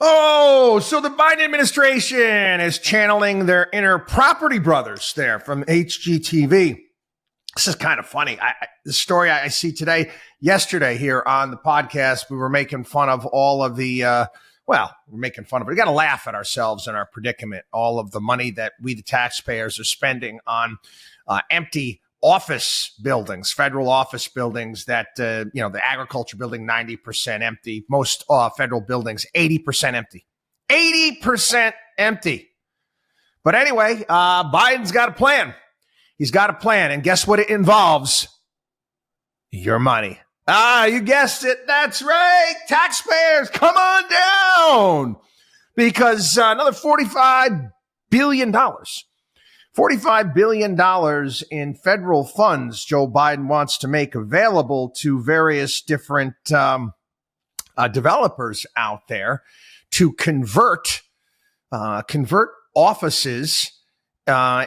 Oh, so the Biden administration is channeling their inner property brothers there from HGTV. This is kind of funny. The story I see yesterday here on the podcast, we were making fun of all of the, we're making fun of it. We got to laugh at ourselves and our predicament. All of the money that we, the taxpayers, are spending on empty office buildings, federal office buildings that, the agriculture building, 90% empty. Most federal buildings, 80% empty. 80% empty. But anyway, Biden's got a plan. He's got a plan. And guess what it involves? Your money. You guessed it. That's right. Taxpayers, come on down. Because another $45 billion. $45 billion in federal funds Joe Biden wants to make available to various different developers out there to convert offices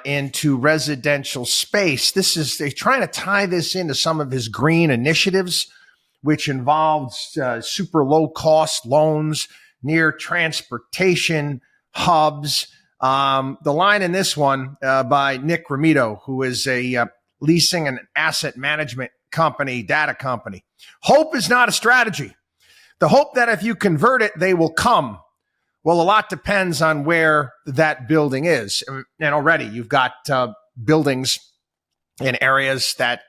into residential space. They're trying to tie this into some of his green initiatives, which involves super low cost loans near transportation hubs. The line in this one by Nick Ramito, who is a leasing and asset management company, data company. Hope is not a strategy. The hope that if you convert it, they will come. Well, a lot depends on where that building is. And already you've got buildings in areas that,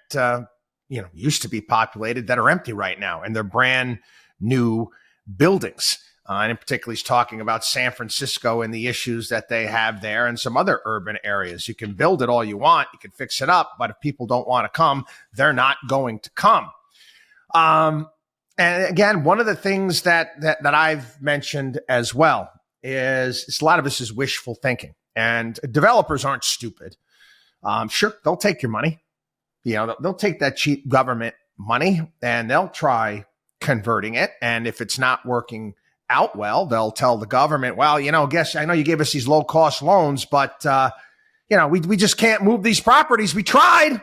used to be populated that are empty right now. And they're brand new buildings. And in particular, he's talking about San Francisco and the issues that they have there and some other urban areas. You can build it all you want. You can fix it up. But if people don't want to come, they're not going to come. And again, one of the things that I've mentioned as well is a lot of this is wishful thinking. And developers aren't stupid. Sure, they'll take your money. They'll take that cheap government money and they'll try converting it. And if it's not working out well, they'll tell the government, well, I know you gave us these low cost loans, but we just can't move these properties. We tried,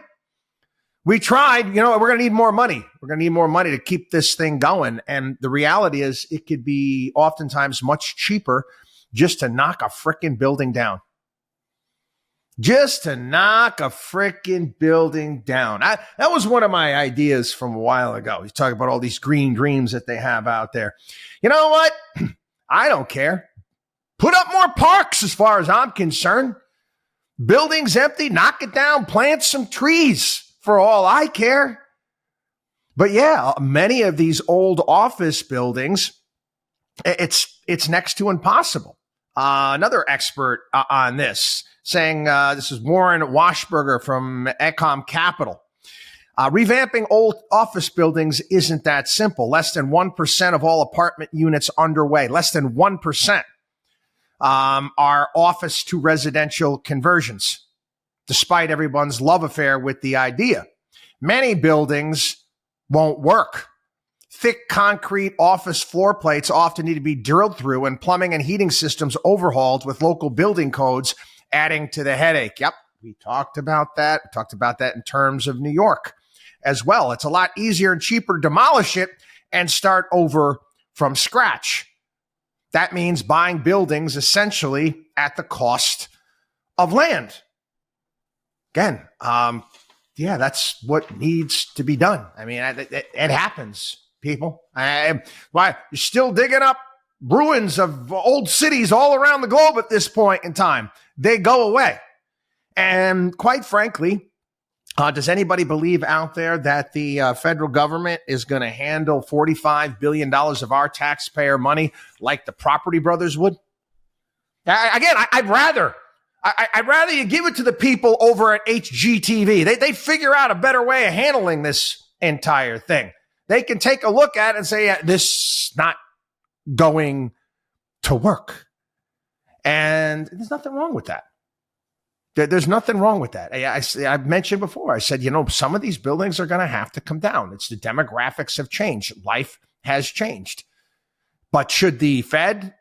we're going to need more money. We're going to need more money to keep this thing going. And the reality is it could be oftentimes much cheaper just to knock a frickin' building down. Just to knock a frickin' building down. That was one of my ideas from a while ago. He's talking about all these green dreams that they have out there. You know what? I don't care. Put up more parks as far as I'm concerned. Buildings empty, knock it down, plant some trees for all I care. But yeah, many of these old office buildings, it's next to impossible. Another expert on this saying, this is Warren Washburger from Ecom Capital. Revamping old office buildings isn't that simple. Less than 1% of all apartment units underway, less than 1% are office to residential conversions, despite everyone's love affair with the idea. Many buildings won't work. Thick concrete office floor plates often need to be drilled through and plumbing and heating systems overhauled with local building codes adding to the headache. Yep, we talked about that. We talked about that in terms of New York as well. It's a lot easier and cheaper to demolish it and start over from scratch. That means buying buildings essentially at the cost of land. Again, that's what needs to be done. I mean, it happens, people. Why you're still digging up ruins of old cities all around the globe at this point in time. They go away. And quite frankly, does anybody believe out there that the federal government is going to handle $45 billion of our taxpayer money like the property brothers would? I'd rather you give it to the people over at HGTV. They figure out a better way of handling this entire thing. They can take a look at it and say, this is not going to work. And there's nothing wrong with that. There's nothing wrong with that. I've mentioned before, I said, some of these buildings are going to have to come down. It's the demographics have changed. Life has changed. But should the Fed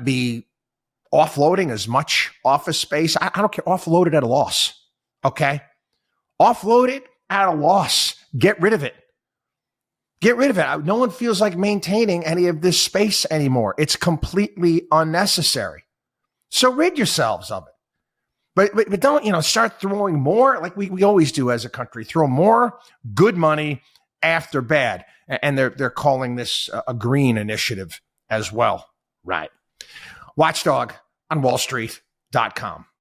be offloading as much office space? I don't care. Offload it at a loss. Okay? Offload it at a loss. Get rid of it. Get rid of it. No one feels like maintaining any of this space anymore. It's completely unnecessary. So rid yourselves of it. But don't, start throwing more like we always do as a country, throw more good money after bad. And they're calling this a green initiative as well. Right. WatchDog on WallStreet.com.